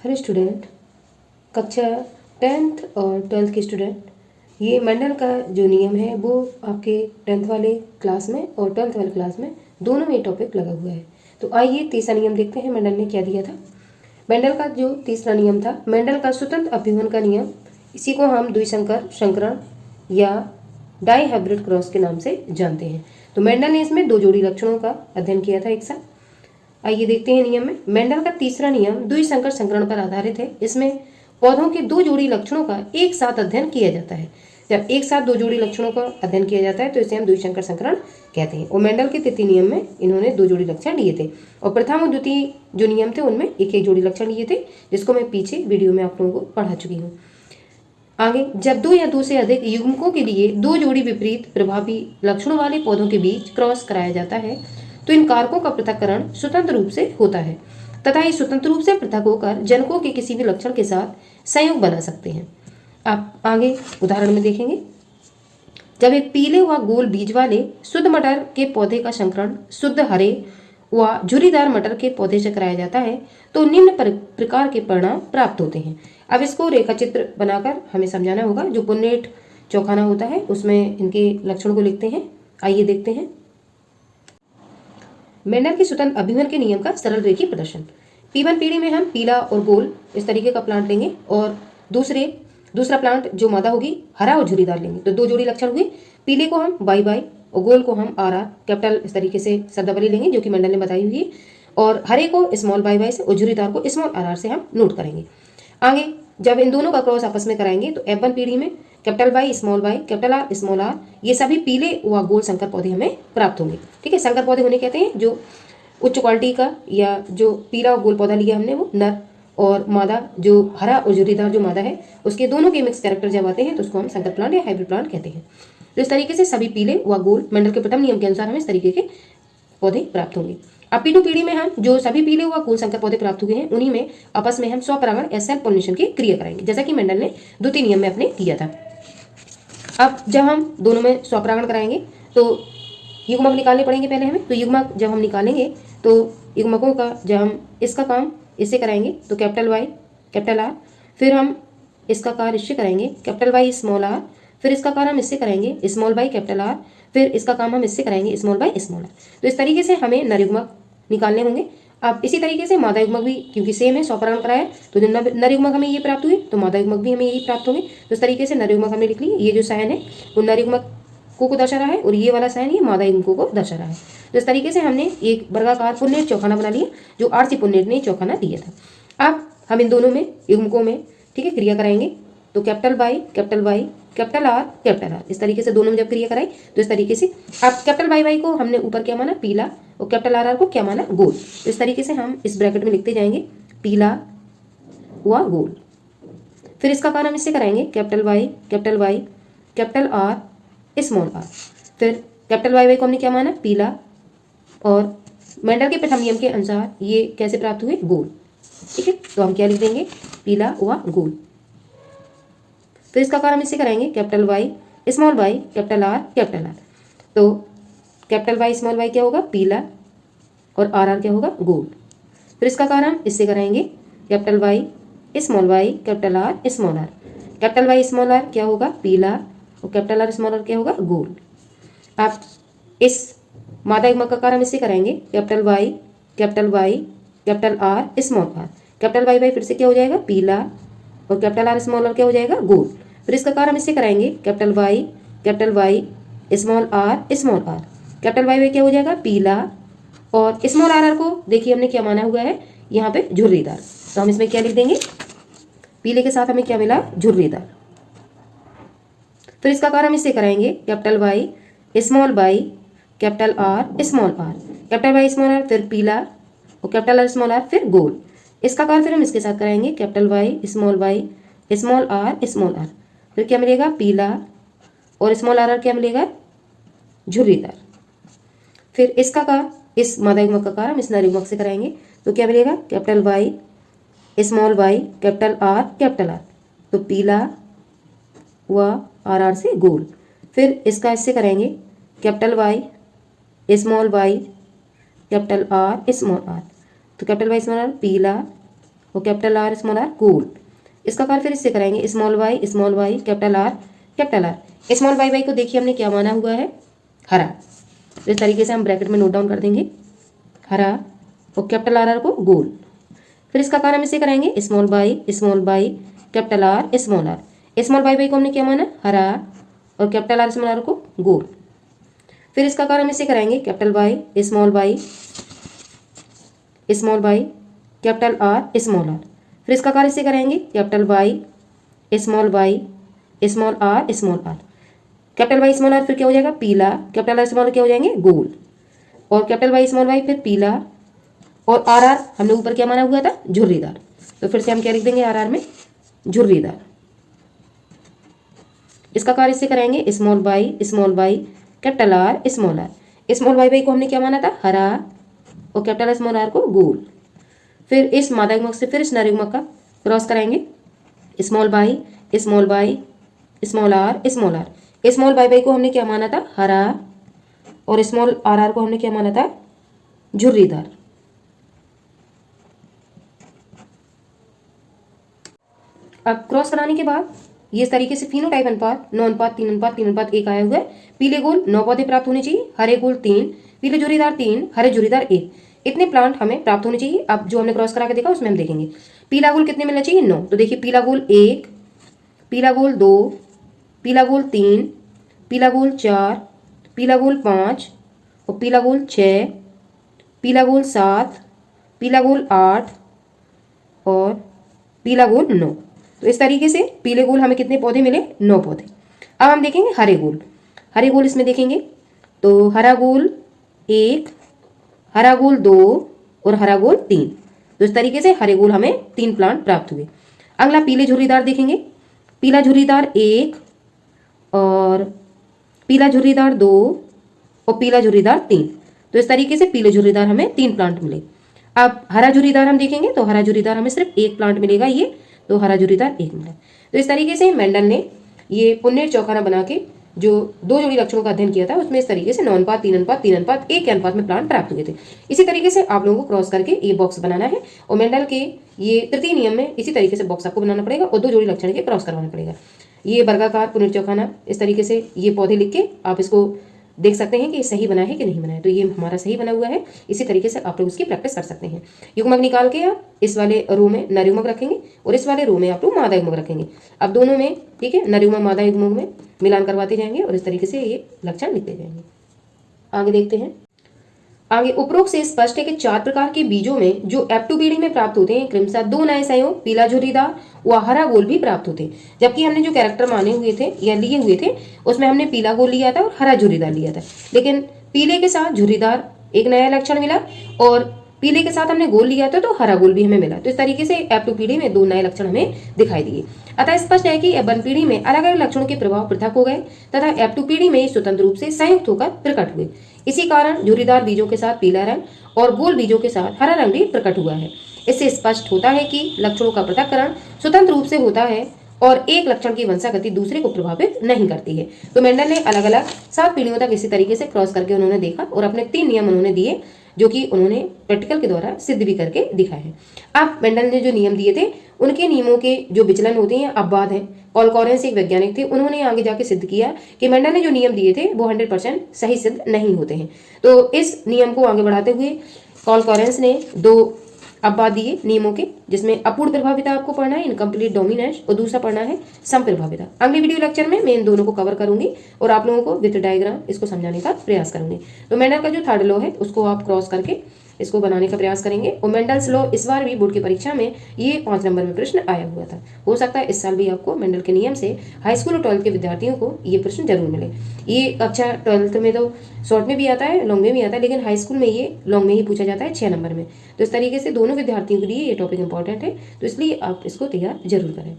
Hello student, कक्षा 10th और 12th के स्टूडेंट, ये मेंडल का जो नियम है वो आपके 10th वाले क्लास में और 12th वाले क्लास में दोनों में टॉपिक लगा हुआ है। तो आइए तीसरा नियम देखते हैं मेंडल ने क्या दिया था। मेंडल का जो तीसरा नियम था, मेंडल का स्वतंत्र अभिवन का नियम, इसी को हम द्विसंकर संकरण या डाई हाइब्रिड क्रॉस के नाम से जानते हैं। तो मेंडल ने इसमें दो जोड़ी लक्षणों का अध्ययन किया था एक साथ। आइए देखते हैं नियम में। मेंडल का तीसरा नियम द्विसंकर संकरण पर आधारित है। इसमें पौधों के दो जोड़ी लक्षणों का एक साथ अध्ययन किया जाता है। जब एक साथ दो जोड़ी लक्षणों का अध्ययन किया जाता है तो इसे हम द्विसंकर संकरण कहते हैं। और मेंडल के तृतीय नियम में इन्होंने दो जोड़ी लक्षण लिए थे और प्रथम और द्वितीय जो नियम थे उनमें एक एक जोड़ी लक्षण लिए थे, जिसको मैं पीछे वीडियो में आप लोगों को पढ़ा चुकी हूँ। आगे, जब दो या दो से अधिक युग्मकों के लिए दो जोड़ी विपरीत प्रभावी लक्षणों वाले पौधों के बीच क्रॉस कराया जाता है तो इन कारकों का पृथक्करण स्वतंत्र रूप से होता है तथा ये स्वतंत्र रूप से पृथक होकर जनकों के किसी भी लक्षण के साथ संयोग बना सकते हैं। आप आगे उदाहरण में देखेंगे। जब एक पीले व गोल बीज वाले शुद्ध मटर के पौधे का संकरण शुद्ध हरे व झुर्रीदार मटर के पौधे से कराया जाता है तो निम्न प्रकार के परिणाम प्राप्त होते हैं। अब इसको रेखा चित्र बनाकर हमें समझाना होगा। जो पुन्नेट चौखाना होता है उसमें इनके लक्षण को लिखते हैं। आइए देखते हैं। मेंडल के स्वतंत्र अभिवन के नियम का सरल रेखीय प्रदर्शन। P1 पीढ़ी में हम पीला और गोल इस तरीके का प्लांट लेंगे और दूसरा प्लांट जो मादा होगी हरा और झुर्रीदार लेंगे। तो दो जोड़ी लक्षण हुए। पीले को हम बाई बाई और गोल को हम आर आर कैपिटल इस तरीके से शब्दावली लेंगे जो कि मेंडल ने बताई हुई है, और हरे को स्मॉल बाई बाई से और झुर्रीदार को स्मॉल आर आर से हम नोट करेंगे। आगे जब इन दोनों का क्रॉस आपस में कराएंगे तो F1 पीढ़ी में capital Y small Y capital R small R, ये सभी पीले व गोल संकर पौधे हमें प्राप्त होंगे। ठीक है, संकर पौधे होने कहते हैं जो उच्च क्वालिटी का या जो पीला और गोल पौधा लिया हमने वो नर, और मादा जो हरा और झुर्रीदार जो मादा है उसके दोनों के मिक्स कैरेक्टर जब आते हैं तो उसको हम संकर प्लांट या हाइब्रिड प्लांट कहते हैं। तो इस तरीके से सभी पीले व गोल मेंडल के प्रथम नियम के अनुसार हमें इस तरीके के पौधे प्राप्त होंगे। अब P2 पीढ़ी में हम जो सभी पीले व गोल संकर पौधे प्राप्त हुए हैं उन्हीं में आपस में हम स्वपरागण या सेल्फ पोलिनेशन की क्रिया कराएंगे, जैसा कि मेंडल ने द्वितीय नियम में अपने किया था। अब जब हम दोनों में स्वपरागण कराएंगे तो युग्मक निकालने पड़ेंगे पहले हमें। तो युग्मक जब हम निकालेंगे तो युग्मकों का जब हम इसका काम इससे कराएंगे तो कैपिटल वाई कैपिटल आर, फिर हम इसका कार्य इससे कराएंगे कैपिटल वाई स्मॉल आर, फिर इसका कार्य हम इससे करेंगे स्मॉल बाई कैपिटल आर, फिर इसका काम हम इससे कराएंगे स्मॉल बाई स्मॉल आर। तो इस तरीके से हमें नर युग्मक निकालने होंगे। अब इसी तरीके से मादा युग्मक भी क्योंकि सेम है स्वपरागण कराया तो जो नर युग्मक हमें ये प्राप्त हुए तो मादा युग्मक भी हमें यही प्राप्त होंगे। तो इस तरीके से नर युग्मक हमने लिख लिए। ये जो साइन है वो नर युग्मक को दर्शा रहा है और ये वाला साइन ये मादा युग्मकों को दर्शा रहा है। तो इस तरीके से हमने एक वर्गाकार पुन्नेट चौखाना बना लिया जो आरसी पुन्नेट ने चौखाना दिया था। अब हम इन दोनों में युग्मकों में ठीक है क्रिया कराएंगे तो capital Y capital R capital R, इस तरीके से दोनों में जब क्रिया कराई तो इस तरीके से अब कैपिटल वाई को हमने ऊपर क्या माना पीला और कैपिटल आर को क्या माना गोल। तो इस तरीके से हम इस ब्रैकेट में लिखते जाएंगे पीला व गोल। फिर इसका कार्य हम इससे कराएंगे capital Y capital R small R, फिर कैपिटल वाई को हमने क्या माना पीला, और मेंडल के प्रथम नियम के अनुसार ये कैसे प्राप्त हुए गोल। ठीक है, तो हम क्या लिख देंगे पीला व गोल। फिर इसका कार्य हम इससे कराएंगे capital Y small Y capital R. तो कैपिटल वाई स्मॉल वाई क्या होगा पीला और आर क्या होगा गोल। फिर इसका कार्य हम इससे कराएंगे capital Y small Y capital R small R. Capital Y small R क्या होगा पीला और कैपिटल आर स्मॉल आर क्या होगा गोल। आप इस मादा युग्मक का कार्य हम इससे कराएंगे capital Y capital R small R. Capital Y फिर से क्या हो जाएगा पीला और कैपिटल आर स्मॉल आर क्या हो जाएगा गोल। फिर इसका कार्य हम इससे कराएंगे capital Y small R. Capital Y क्या हो जाएगा पीला और स्मॉल आर को देखिए हमने क्या माना हुआ है यहाँ पे झुर्रीदार, तो हम इसमें क्या लिख देंगे पीले के साथ हमें क्या मिला झुर्रीदार। फिर इसका कार्य हम इससे कराएंगे capital Y small Y capital R small R. Capital Y small R फिर पीला और कैपिटल आर स्मॉल आर फिर गोल। इसका कार्य फिर हम इसके साथ कराएंगे कैपिटल वाई स्मॉल आर। फिर क्या मिलेगा पीला और स्मॉल आर क्या मिलेगा झुर्रीदार। फिर इसका कार्य इस मादा युग्मक का कार्य हम इस नर युग्मक से कराएंगे तो क्या मिलेगा capital Y small Y capital R, तो पीला व आर से गोल। फिर इसका इससे करेंगे capital Y small Y capital R small R, तो कैपिटल वाई स्मॉल आर पीला और कैपिटल आर स्मॉल आर गोल। इसका कार्य फिर इससे कराएंगे, small Y capital R capital R. Small Y Y को देखिए हमने क्या माना हुआ है, हरा, तो इस तरीके से हम ब्रैकेट में नोट डाउन कर देंगे, हरा और कैपिटल आर आर को गोल। फिर इसका कार्य हम इसे कराएंगे, small Y capital R small R. Small Y को हमने क्या माना, हरा और कैपिटल आर स्मॉल आर को गोल। फिर इसका कार्य हम इसे कराएंगे, capital Y small Y capital R small R. फिर इसका कार्य इसे कराएंगे, capital Y small R small R. Capital Y small R फिर क्या हो जाएगा, पीला, कैपिटल आर स्मॉल क्या हो जाएंगे, गोल, और कैपिटल वाई स्मॉल वाई फिर पीला, और आर आर हमने ऊपर क्या माना हुआ था, झुर्रीदार। तो फिर से हम क्या लिख देंगे, आर आर में झुर्रीदार। इसका कार्य इससे कराएंगे, small Y capital R small R. Small Y को हमने क्या माना था, हरा और कैपिटल आर स्मॉल आर को गोल। फिर इस मादा युग्मक से फिर इस नर युग्मक का क्रॉस कराएंगे, small Y small R small R. Small Y को हमने क्या माना था, हरा, और स्मॉल आर आर को हमने क्या माना था, झुर्रीदार। अब क्रॉस कराने के बाद ये इस तरीके से फिनोटाइप अनुपात 9 अनुपात 3 अनुपात 3 अनुपात 1 आया हुआ है। पीले गोल 9 पौधे प्राप्त होने चाहिए, हरे गोल 3, पीले झुर्रीदार 3, हरे झुर्रीदार 1। इतने प्लांट हमें प्राप्त होने चाहिए। अब जो हमने क्रॉस करा के देखा उसमें हम देखेंगे पीला गोल कितने मिलना चाहिए, 9। तो देखिए पीला गोल 1, पीला गोल 2, पीला गोल 3, पीला गोल 4, पीला गोल 5, और पीला गोल 6, पीला गोल 7, पीला गोल 8 और पीला गोल 9। तो इस तरीके से पीले गोल हमें कितने पौधे मिले, 9 पौधे। अब हम देखेंगे हरे गोल इसमें देखेंगे तो हरा गोल 1, हरा गोल 2 और हरा गोल 3। तो इस तरीके से हरे गोल हमें 3 प्लांट प्राप्त हुए। अगला पीले झुर्रीदार देखेंगे, पीला झुर्रीदार 1 और पीला झुर्रीदार 2 और पीला झुर्रीदार 3। तो इस तरीके से पीले झुर्रीदार हमें 3 प्लांट मिले। अब हरा झुर्रीदार हम देखेंगे तो हरा झुर्रीदार हमें सिर्फ 1 प्लांट मिलेगा, ये तो हरा झुर्रीदार 1 मिला। तो इस तरीके से मेंडल ने ये पुन्नेट चौखाना बना के जो 2 जोड़ी लक्षणों का अध्ययन किया था उसमें इस तरीके से 9 अनुपात 3 अनुपात 3 अनुपात 1 के अनुपात में प्लांट प्राप्त हुए थे। इसी तरीके से आप लोगों को क्रॉस करके ये बॉक्स बनाना है और मेंडल के ये तृतीय नियम में इसी तरीके से बॉक्स आपको बनाना पड़ेगा और 2 जोड़ी लक्षण के क्रॉस करवाना पड़ेगा। ये वर्गाकार पुन्नेट चौखाना इस तरीके से ये पौधे लिख के आप इसको देख सकते हैं कि ये सही बना है कि नहीं बना है। तो ये हमारा सही बना हुआ है। इसी तरीके से आप लोग इसकी प्रैक्टिस कर सकते हैं। युग्मक निकाल के आप इस वाले रो में नर युग्मक रखेंगे और इस वाले रो में आप लोग मादा युग्मक रखेंगे। अब दोनों में ठीक है, नर युग्मक मादा युग्मक में मिलान करवाते जाएंगे और इस तरीके से ये लक्षण लिखते जाएंगे। आगे देखते हैं। आगे उपरोक्त से स्पष्ट है कि 4 प्रकार के बीजों में जो F2 पीढ़ी में प्राप्त होते हैं क्रमशः 2 नए संयोग पीला झुर्रीदार व हरा गोल भी प्राप्त होते हैं। जबकि हमने जो कैरेक्टर माने हुए थे या लिए हुए थे उसमें हमने पीला गोल लिया था और हरा झुर्रीदार लिया था, लेकिन पीले के साथ झुर्रीदार एक नया लक्षण मिला और पीले के साथ हमने गोल लिया था तो हरा गोल भी हमें मिला। तो इस तरीके से F2 पीढ़ी में 2 नए लक्षण हमें दिखाई दिए। अतः स्पष्ट है कि F1 पीढ़ी में अलग अलग लक्षणों के प्रभाव पृथक हो गए तथा F2 पीढ़ी में स्वतंत्र रूप से संयुक्त होकर प्रकट हुए। इसी कारण झुर्रीदार बीजों के साथ पीला रंग और गोल बीजों के साथ हरा रंग भी प्रकट हुआ है। इससे स्पष्ट होता है कि लक्षणों का पृथक्करण स्वतंत्र रूप से होता है और एक लक्षण की वंशागति दूसरे को प्रभावित नहीं करती है। तो मेंडल ने अलग अलग 7 पीढ़ियों तक इसी तरीके से क्रॉस करके उन्होंने देखा और अपने 3 नियम उन्होंने दिए जो कि उन्होंने प्रैक्टिकल के द्वारा सिद्ध भी करके दिखाए हैं। अब मेंडल ने जो नियम दिए थे उनके नियमों के जो विचलन होते हैं अपवाद हैं। कॉलकॉरेंस एक वैज्ञानिक थे, उन्होंने आगे जाके सिद्ध किया कि मेंडल ने जो नियम दिए थे वो 100% सही सिद्ध नहीं होते हैं। तो इस नियम को आगे बढ़ाते हुए कॉलकॉरेंस ने 2 अपवाद दिए नियमों के, जिसमें अपूर्ण प्रभाविता आपको पढ़ना है, इनकम्प्लीट डोमिनेंस, और दूसरा पढ़ना है सम प्रभाविता। अगले वीडियो लेक्चर में मैं इन दोनों को कवर करूंगी और आप लोगों को विथ डायग्राम इसको समझाने का प्रयास करूंगी। तो मेंडल का जो 3rd लॉ है उसको आप क्रॉस करके इसको बनाने का प्रयास करेंगे। और मेंडल्स लॉ इस बार भी बोर्ड की परीक्षा में ये 5 नंबर में प्रश्न आया हुआ था। हो सकता है इस साल भी आपको मेंडल के नियम से हाई स्कूल और 12th के विद्यार्थियों को ये प्रश्न जरूर मिले। ये कक्षा 12th में तो शॉर्ट में भी आता है, लॉन्ग में भी आता है, लेकिन हाई स्कूल में ये लॉन्ग में ही पूछा जाता है 6 नंबर में। तो इस तरीके से दोनों विद्यार्थियों के लिए ये टॉपिक इंपॉर्टेंट है, तो इसलिए आप इसको तैयार जरूर करें।